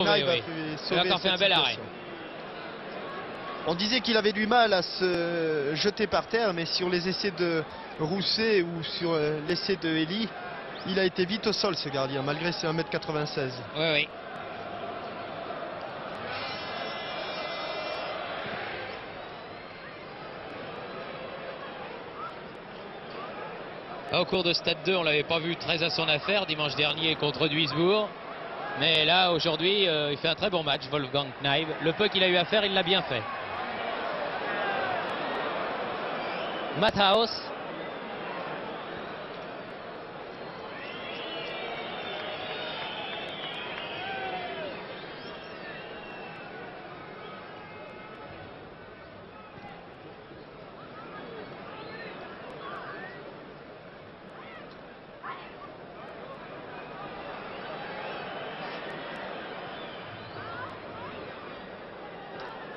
Oui. Il a encore fait un bel arrêt. On disait qu'il avait du mal à se jeter par terre, mais sur les essais de Rousset ou sur l'essai de Elie, il a été vite au sol, ce gardien, malgré ses 1m96. Oui. Au cours de Stade 2, on ne l'avait pas vu très à son affaire dimanche dernier contre Duisbourg. Mais là, aujourd'hui, il fait un très bon match, Wolfgang Kneip. Le peu qu'il a eu à faire, il l'a bien fait. Matthaus.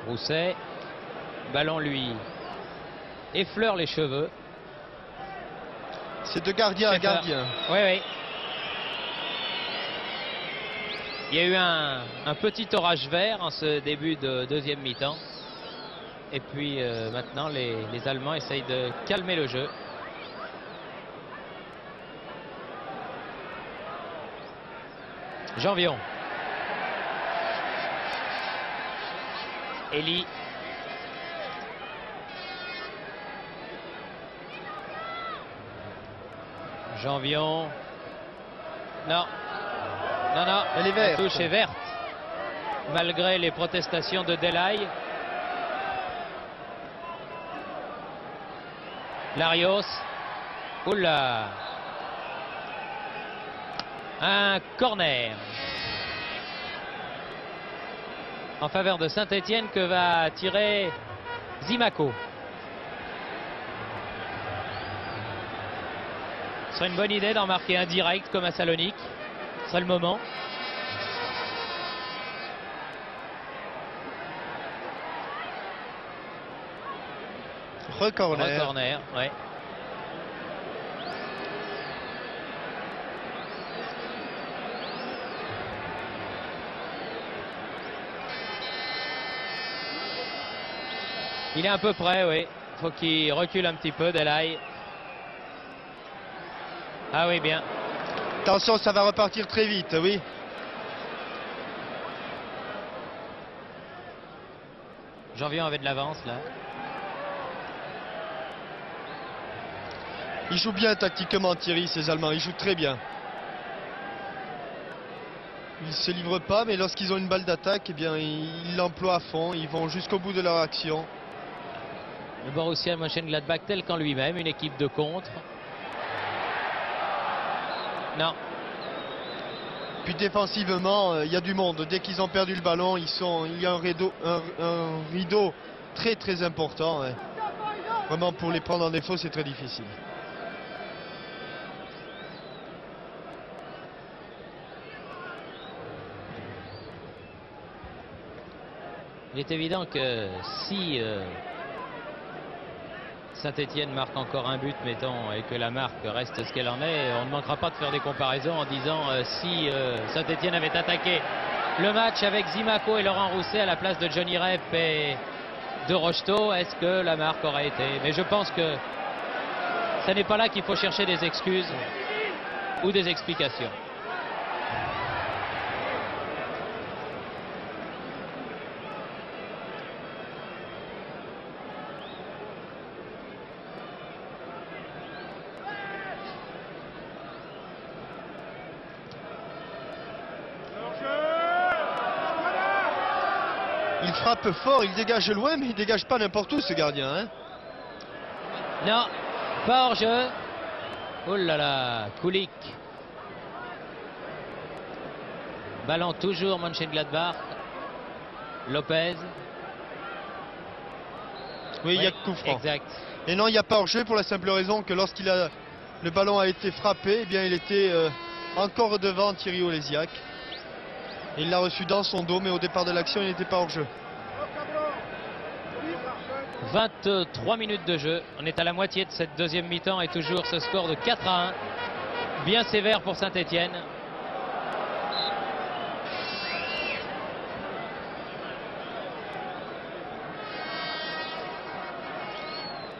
Rousset, ballon lui effleure les cheveux. C'est de gardien à gardien. Oui. Il y a eu un petit orage vert en ce début de deuxième mi-temps. Et puis maintenant les Allemands essayent de calmer le jeu. Janvion. Elie. Janvion. Non. Elle est verte. La touche est verte. Malgré les protestations de Delay. Larios. Oula. Un corner en faveur de Saint-Étienne que va tirer Zimaco. Ce serait une bonne idée d'en marquer un direct comme à Salonique. Ce serait le moment. Recorner. Ouais. Il est un peu près, oui. Il faut qu'il recule un petit peu, Delay. Ah oui, bien. Attention, ça va repartir très vite, oui. Janvion avait de l'avance, là. Ils jouent bien tactiquement, Thierry, ces Allemands. Ils jouent très bien. Ils ne se livrent pas, mais lorsqu'ils ont une balle d'attaque, eh bien, ils l'emploient à fond. Ils vont jusqu'au bout de leur action. Le Borussia Mönchengladbach tel qu'en lui-même, une équipe de contre. Non. Puis défensivement, il y a du monde. Dès qu'ils ont perdu le ballon, il y a un rideau très très important. Ouais. Vraiment, pour les prendre en défaut, c'est très difficile. Il est évident que si Saint-Étienne marque encore un but, mettons, et que la marque reste ce qu'elle en est, on ne manquera pas de faire des comparaisons en disant si Saint-Étienne avait attaqué le match avec Zimaco et Laurent Rousset à la place de Johnny Rep et de Rocheteau, est-ce que la marque aurait été? Mais je pense que ce n'est pas là qu'il faut chercher des excuses ou des explications. Il frappe fort, il dégage loin, mais il dégage pas n'importe où, ce gardien. Hein. Non, pas hors jeu. Oh là là, Kulik. Ballon toujours Mönchengladbach. Lopez. Oui, il y a coup franc. Exact. Et non, il n'y a pas hors jeu pour la simple raison que le ballon a été frappé, eh bien, il était encore devant Thierry Olesiak. Il l'a reçu dans son dos, mais au départ de l'action, il n'était pas hors jeu. 23 minutes de jeu. On est à la moitié de cette deuxième mi-temps et toujours ce score de 4-1. Bien sévère pour Saint-Étienne.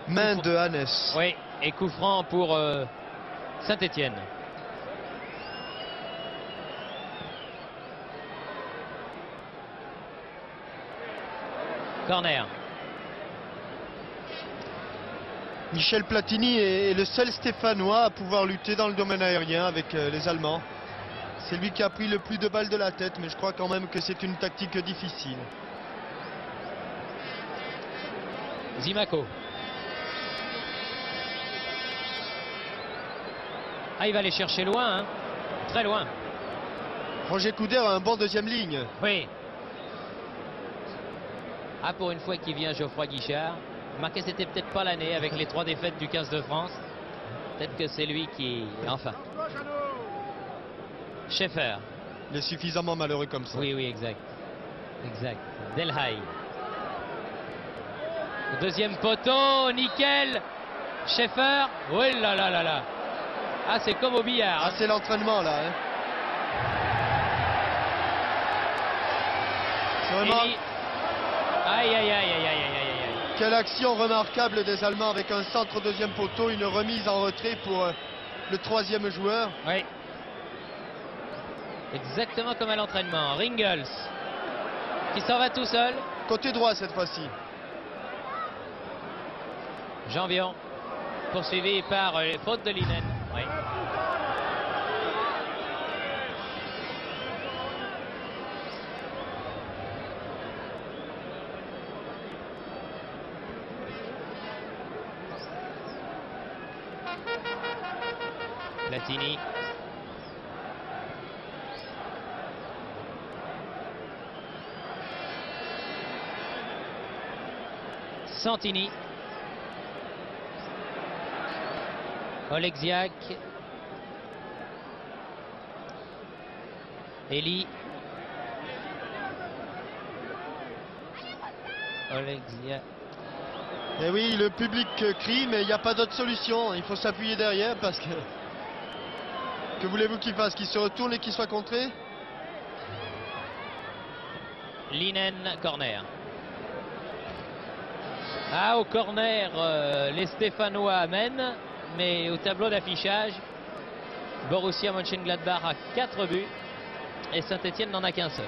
Main de Hannes. Oui, et coup franc pour Saint-Étienne. Corner. Michel Platini est le seul Stéphanois à pouvoir lutter dans le domaine aérien avec les Allemands. C'est lui qui a pris le plus de balles de la tête, mais je crois quand même que c'est une tactique difficile. Zimaco. Ah, il va aller chercher loin, hein. Très loin. Roger Couder a un bon deuxième ligne. Oui. Ah, pour une fois qu'il vient Geoffroy Guichard. Marqué, c'était peut-être pas l'année avec les 3 défaites du 15 de France. Peut-être que c'est lui qui... Enfin. Schaeffer. Il est suffisamment malheureux comme ça. Oui, oui, exact. Exact. Delhaï. Deuxième poteau, nickel. Schaeffer. Oui là là là là. Ah, c'est comme au billard. Ah, c'est l'entraînement là. Hein. C'est vraiment... Aïe, aïe, aïe, aïe, aïe, aïe, aïe. Quelle action remarquable des Allemands avec un centre deuxième poteau, une remise en retrait pour le troisième joueur. Oui. Exactement comme à l'entraînement. Ringels qui s'en va tout seul. Côté droit cette fois-ci. Janvion poursuivi par les fautes de Linen. Oui. Platini. Santini. Oleksiak. Elie. Oleksiak. Et oui, le public crie, mais il n'y a pas d'autre solution. Il faut s'appuyer derrière parce que... Que voulez-vous qu'il fasse? Qu'il se retourne et qu'il soit contré? Linen, corner. Ah, au corner, les Stéphanois amènent, mais au tableau d'affichage, Borussia Mönchengladbach a 4 buts et Saint-Étienne n'en a qu'un seul.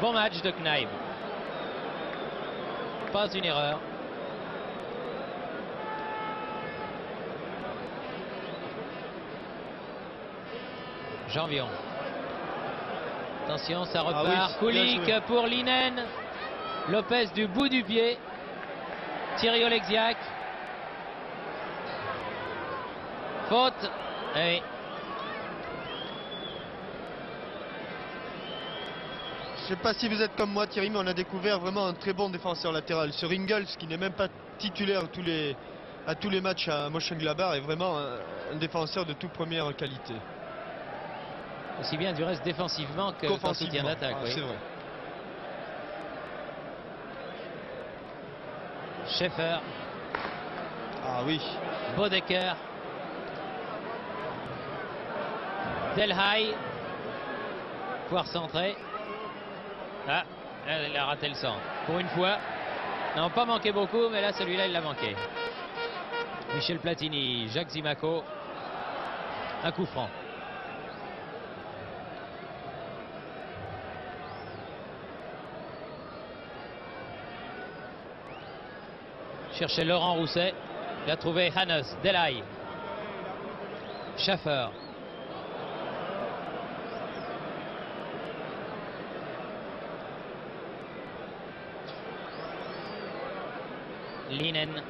Bon match de Kneip. Pas une erreur. Janvion. Attention, ça repart. Ah oui, Kulik pour Linen. Lopez du bout du pied. Thierry Oleksiak. Faute. Oui. Je ne sais pas si vous êtes comme moi, Thierry, mais on a découvert vraiment un très bon défenseur latéral. Ce Ringels, qui n'est même pas titulaire à tous les matchs à Mönchengladbach, est vraiment un défenseur de toute première qualité. Aussi bien du reste défensivement que qu'en soutien d'attaque. Ah, oui. c'est vrai. Schaeffer. Ah oui. Bodecker. Delhaï. Pouvoir centrer. Ah, elle a raté le centre. Pour une fois. Non, pas manqué beaucoup, mais là, celui-là, il l'a manqué. Michel Platini, Jacques Zimaco. Un coup franc. Cherchait Laurent Rousset. Il a trouvé Hannes, Delhaï. Schaeffer. Linen.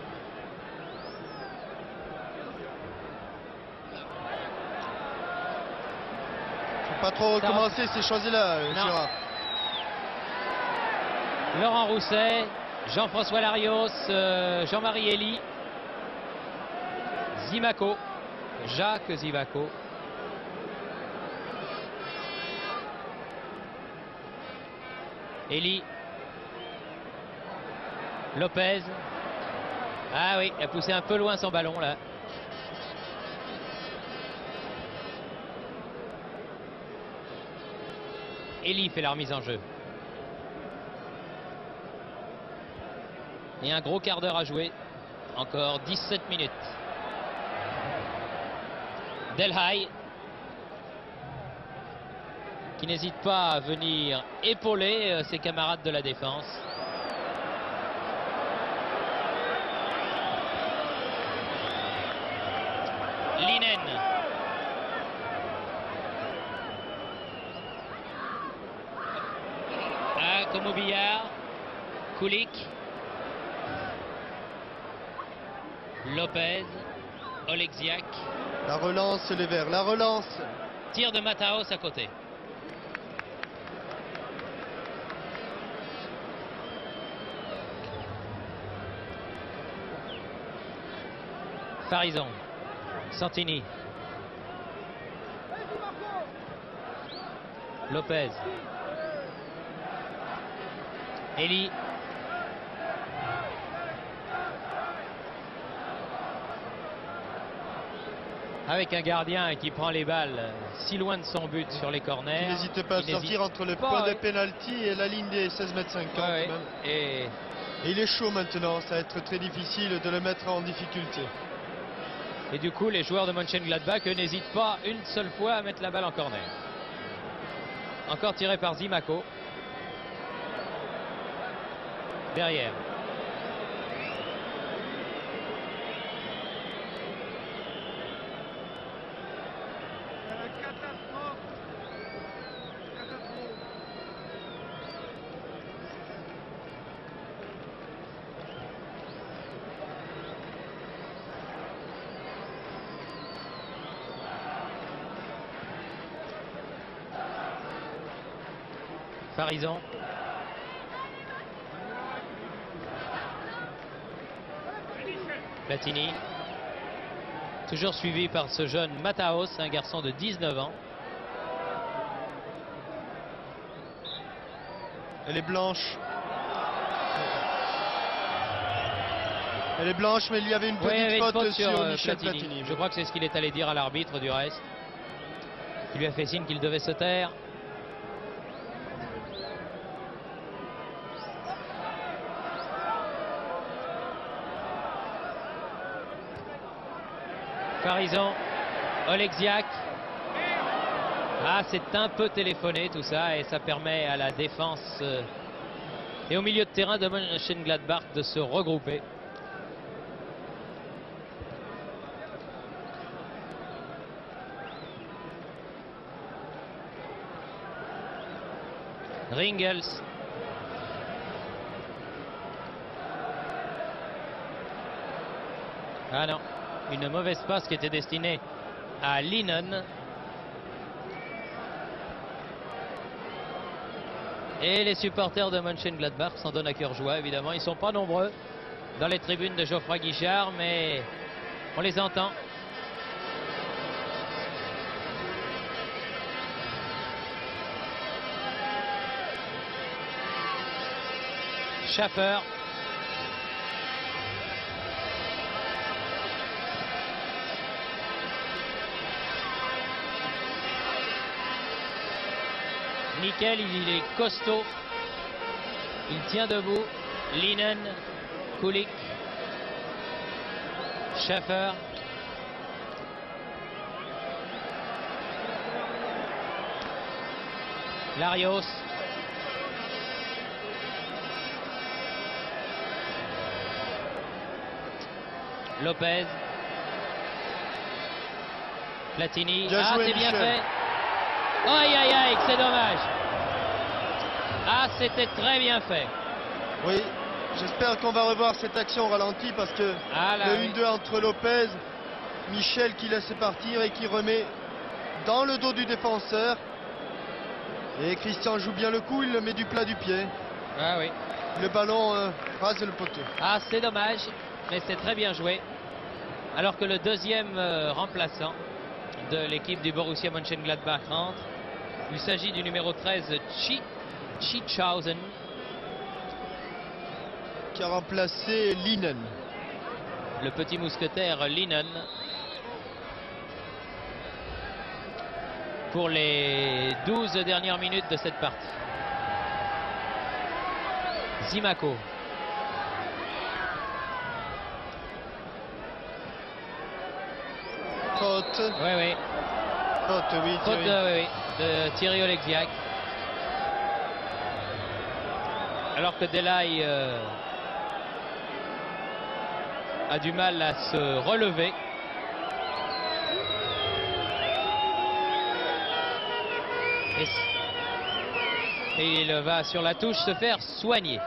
Faut pas trop recommencer ces choses-là, Gérard. Laurent Rousset, Jean-François Larios, Jean-Marie Elie, Zimaco, Jacques Zimaco. Elie. Lopez. Ah oui, il a poussé un peu loin son ballon là. Elie fait la remise en jeu. Et un gros quart d'heure à jouer. Encore 17 minutes. Delhaye qui n'hésite pas à venir épauler ses camarades de la défense. Linen. Comme au billard. Kulik. Lopez. Oleksiak. La relance, les Verts, la relance. Tir de Mataos à côté. Farison. Santini. Lopez. Elie. Avec un gardien qui prend les balles si loin de son but sur les corners. Il n'hésite pas à sortir entre le point de pénalty et la ligne des 16,50 m. Ouais, et il est chaud maintenant, ça va être très difficile de le mettre en difficulté. Et du coup, les joueurs de Mönchengladbach n'hésitent pas une seule fois à mettre la balle en corner. Encore tiré par Zimaco. Derrière. Farison. Platini. Toujours suivi par ce jeune Mataos, un garçon de 19 ans. Elle est blanche. Elle est blanche, mais il y avait une petite faute sur Michel Platini. Je crois que c'est ce qu'il est allé dire à l'arbitre du reste. Il lui a fait signe qu'il devait se taire. Farison, Oleksiak. Ah, c'est un peu téléphoné tout ça et ça permet à la défense et au milieu de terrain de Mönchengladbach de se regrouper. Ringels. Ah non. Une mauvaise passe qui était destinée à Linen. Et les supporters de Mönchengladbach s'en donnent à cœur joie, évidemment. Ils ne sont pas nombreux dans les tribunes de Geoffroy Guichard, mais on les entend. Schaffer. Nickel, il est costaud. Il tient debout. Linen, Kulik, Schaffer. Larios. Lopez. Platini. Bien ah, joué, c'est bien Michel. fait. Aïe, aïe, aïe, c'est dommage. Ah, c'était très bien fait. Oui, j'espère qu'on va revoir cette action au ralenti parce que Ah, là, le oui. 1-2 entre Lopez, Michel qui laisse partir et qui remet dans le dos du défenseur. Et Christian joue bien le coup, il le met du plat du pied. Ah oui. Le ballon rase le poteau. Ah, c'est dommage, mais c'est très bien joué. Alors que le deuxième remplaçant de l'équipe du Borussia Mönchengladbach rentre. Il s'agit du numéro 13, Schichhausen. Qui a remplacé Linen. Le petit mousquetaire Linen. pour les 12 dernières minutes de cette partie. Zimaco. Faute. Oui, oui. Faute, oui, Faute Thierry. de Thierry Oleksiak. Alors que Delay a du mal à se relever. Et il va sur la touche se faire soigner.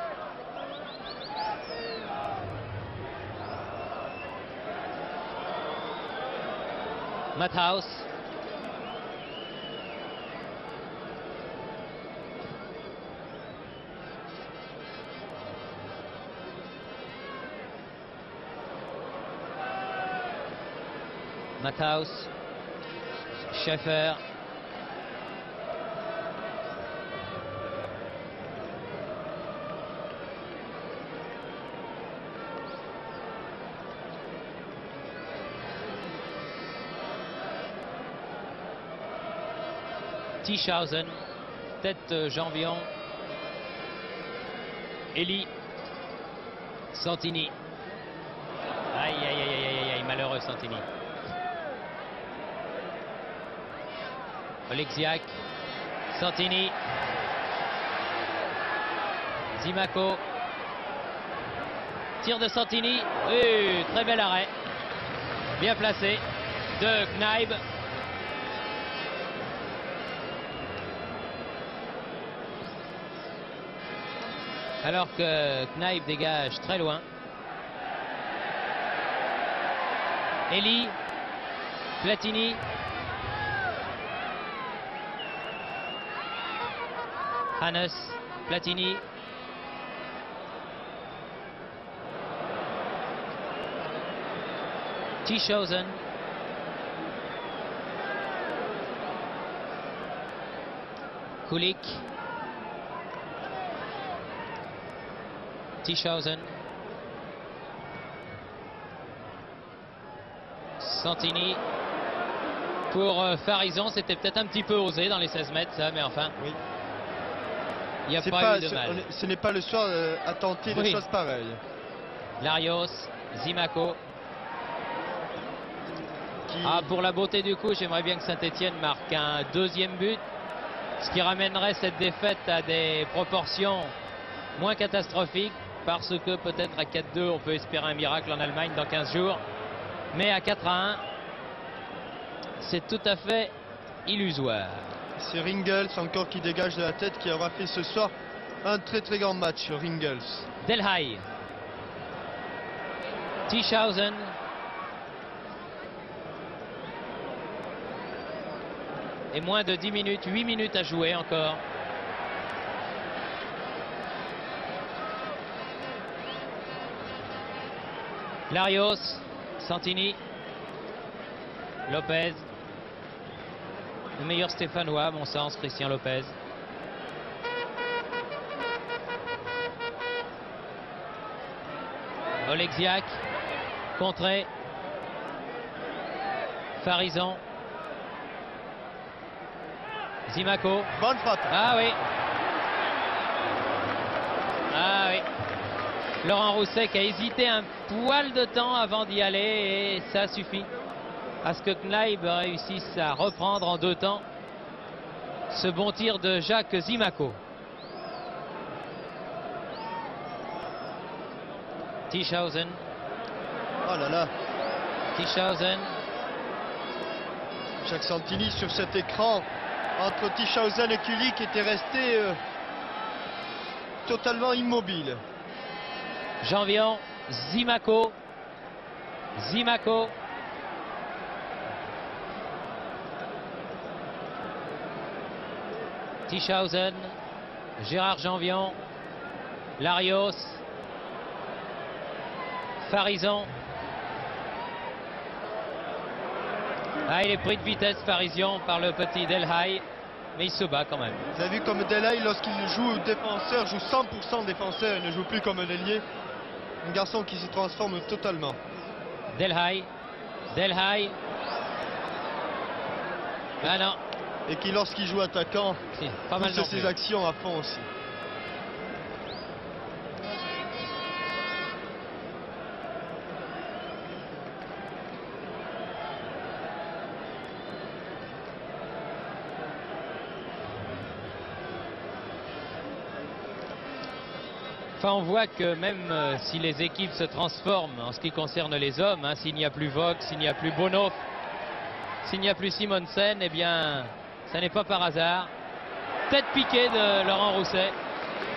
Matthaus. Matthaus. Schäfer. Tischhausen, tête Janvion, Elie, Santini. Aïe, aïe, aïe, aïe, aïe, malheureux Santini. Oleksiak, Santini, Zimaco, tir de Santini, très bel arrêt, bien placé de Kneip. Alors que Kneip dégage très loin. Elie, Platini. Hannes, Platini. Tischhausen. Kulik. Tischhausen. Santini. Pour Farison, c'était peut-être un petit peu osé dans les 16 mètres, ça, mais enfin, Oui. il n'y a C'est pas eu de mal. Ce n'est pas le soir à tenter des Oui. choses pareilles. Larios, Zimaco. Qui... Ah, pour la beauté du coup, j'aimerais bien que Saint-Etienne marque un deuxième but, ce qui ramènerait cette défaite à des proportions moins catastrophiques, parce que peut-être à 4-2, on peut espérer un miracle en Allemagne dans 15 jours. Mais à 4-1, c'est tout à fait illusoire. C'est Ringels encore qui dégage de la tête, qui aura fait ce soir un très très grand match, Ringels. Delhay. Tischhausen. Et moins de 10 minutes, 8 minutes à jouer encore. Larios, Santini, Lopez. Le meilleur Stéphanois, à mon sens, Christian Lopez. Oleksiak, contré. Farison. Zimaco. Bonne frappe. Ah oui. Ah oui. Laurent Rousset qui a hésité un poil de temps avant d'y aller et ça suffit à ce que Kneip réussisse à reprendre en 2 temps ce bon tir de Jacques Zimaco. Tischhausen. Oh là là. Tischhausen. Jacques Santini sur cet écran entre Tischhausen et Kulik était resté totalement immobile. Janvion, Zimaco. Zimaco. Tischhausen. Gérard Janvion. Larios. Farison. Ah, il est pris de vitesse, Farison, par le petit Delhay. Mais il se bat quand même. Vous avez vu comme Delhay, lorsqu'il joue défenseur, joue 100% défenseur, il ne joue plus comme un ailier. Un garçon qui se transforme totalement. Delhay. Delhay. Ah non. et qui, lorsqu'il joue attaquant, pas mal pousse ses actions à fond aussi. Enfin, on voit que même si les équipes se transforment en ce qui concerne les hommes, hein, s'il n'y a plus Vogt, s'il n'y a plus Bonhoff, s'il n'y a plus Simonsen, eh bien, ça n'est pas par hasard. Tête piquée de Laurent Rousset.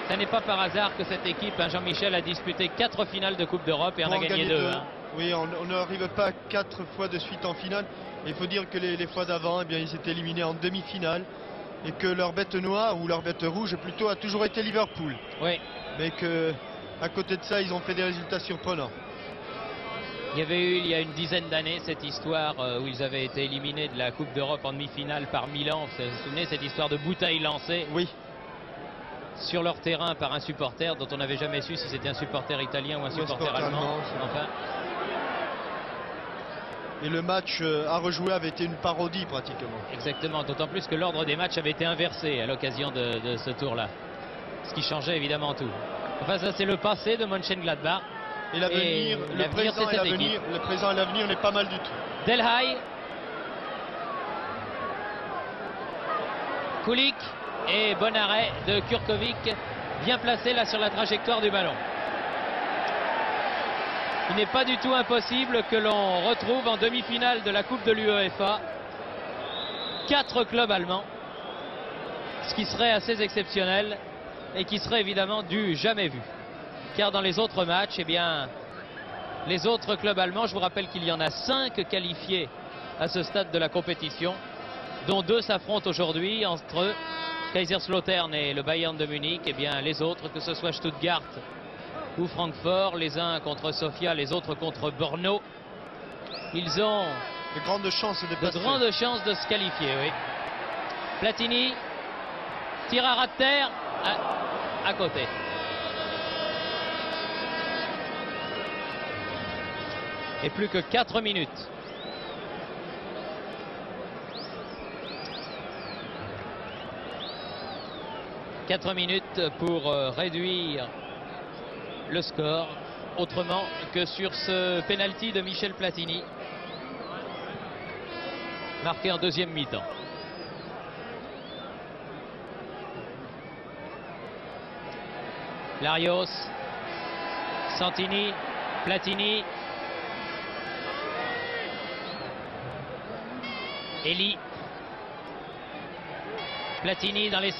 Ça n'est pas par hasard que cette équipe, hein, Jean-Michel, a disputé 4 finales de Coupe d'Europe et en a gagné 2. Hein. Oui, on n'arrive pas 4 fois de suite en finale. Il faut dire que les fois d'avant, eh bien, ils étaient éliminés en demi-finale. Et que leur bête noire, ou leur bête rouge plutôt, a toujours été Liverpool. Oui. Mais qu'à côté de ça, ils ont fait des résultats surprenants. Il y avait eu, il y a une dizaine d'années, cette histoire où ils avaient été éliminés de la Coupe d'Europe en demi-finale par Milan. Vous vous souvenez, cette histoire de bouteille lancée oui. Sur leur terrain par un supporter dont on n'avait jamais su si c'était un supporter italien ou un supporter allemand. Enfin. Et le match à rejouer avait été une parodie pratiquement. Exactement, d'autant plus que l'ordre des matchs avait été inversé à l'occasion de ce tour-là. Ce qui changeait évidemment tout. Enfin, ça c'est le passé de Mönchengladbach. Et l'avenir, le présent et l'avenir n'est pas mal du tout. Delhaï. Kulik et bon arrêt de Kurkovic, bien placé là sur la trajectoire du ballon. Il n'est pas du tout impossible que l'on retrouve en demi-finale de la Coupe de l'UEFA 4 clubs allemands, ce qui serait assez exceptionnel et qui serait évidemment du jamais vu. Car dans les autres matchs, eh bien, les autres clubs allemands, je vous rappelle qu'il y en a 5 qualifiés à ce stade de la compétition, dont 2 s'affrontent aujourd'hui entre Kaiserslautern et le Bayern de Munich. Eh bien, les autres, que ce soit Stuttgart ou Francfort, les uns contre Sofia, les autres contre Brno, ils ont de grandes chances de se qualifier. Oui. Platini, tir à ras de terre, à côté. Et plus que 4 minutes. Quatre minutes pour réduire le score autrement que sur ce penalty de Michel Platini, marqué en deuxième mi-temps. Larios, Santini, Platini, Elie, Platini dans les